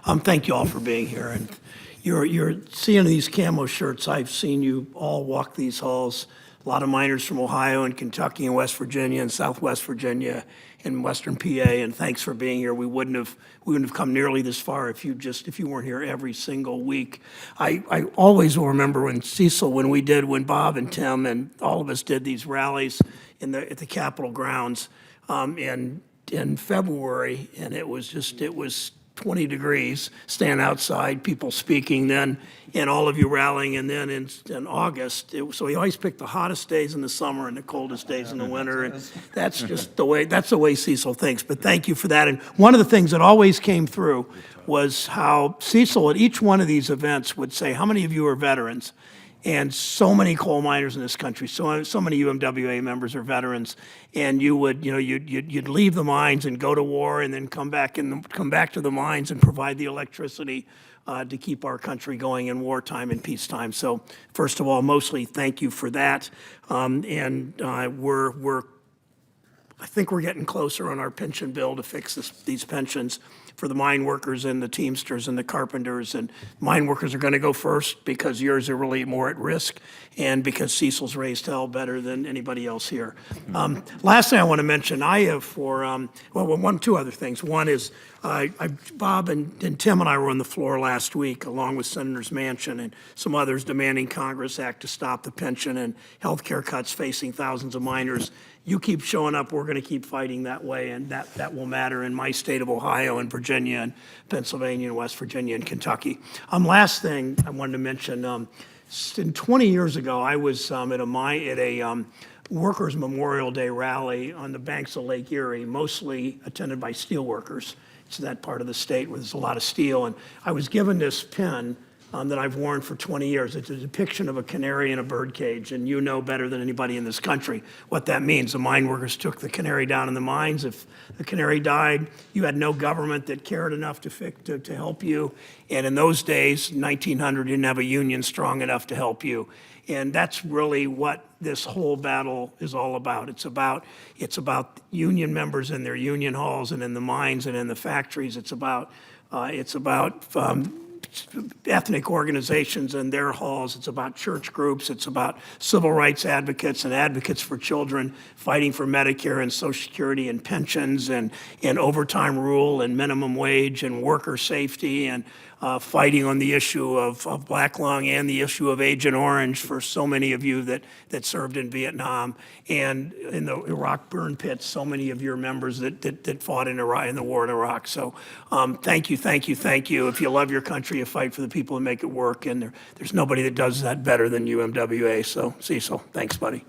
Thank you all for being here. And you're seeing these camo shirts. I've seen you all walk these halls. A lot of miners from Ohio and Kentucky and West Virginia and Southwest Virginia and Western PA. And thanks for being here. We wouldn't have come nearly this far if you weren't here every single week. I always will remember when Cecil, when Bob and Tim and all of us did these rallies at the Capitol grounds in February, and it was 20 degrees, stand outside, people speaking then, and all of you rallying, and then in August. So he always picked the hottest days in the summer and the coldest days in the winter, and that's just the way Cecil thinks. But thank you for that. And one of the things that always came through was how Cecil at each one of these events would say, how many of you are veterans? And so many coal miners in this country, so many UMWA members are veterans, and you'd leave the mines and go to war, and then come back to the mines and provide the electricity to keep our country going in wartime and peacetime. So first of all, mostly thank you for that, I think we're getting closer on our pension bill to fix these pensions for the mine workers and the Teamsters and the carpenters. And mine workers are going to go first because yours are really more at risk, and because Cecil's raised hell better than anybody else here. Last thing I want to mention, I have two other things. One is Bob and Tim and I were on the floor last week, along with Senators Manchin and some others, demanding Congress act to stop the pension and health care cuts facing thousands of miners. You keep showing up, we're going to keep fighting that way, and that will matter in my state of Ohio and Virginia and Pennsylvania and West Virginia and Kentucky. Last thing I wanted to mention, 20 years ago, I was at a Workers' Memorial Day rally on the banks of Lake Erie, mostly attended by steel workers. It's that part of the state where there's a lot of steel, and I was given this pin that I've worn for 20 years. It's a depiction of a canary in a bird cage, and you know better than anybody in this country what that means. The mine workers took the canary down in the mines. If the canary died, you had no government that cared enough to help you. And in those days, 1900, you didn't have a union strong enough to help you. And that's really what this whole battle is all about. It's about union members in their union halls and in the mines and in the factories. It's about ethnic organizations and their halls. It's about church groups. It's about civil rights advocates and advocates for children fighting for Medicare and Social Security and pensions and overtime rule and minimum wage and worker safety and fighting on the issue of black lung and the issue of Agent Orange for so many of you that served in Vietnam, and in the Iraq burn pits, so many of your members that fought in Iraq, in the war in Iraq. So thank you. If you love your country, you fight for the people and make it work, and there's nobody that does that better than UMWA. So Cecil, thanks, buddy.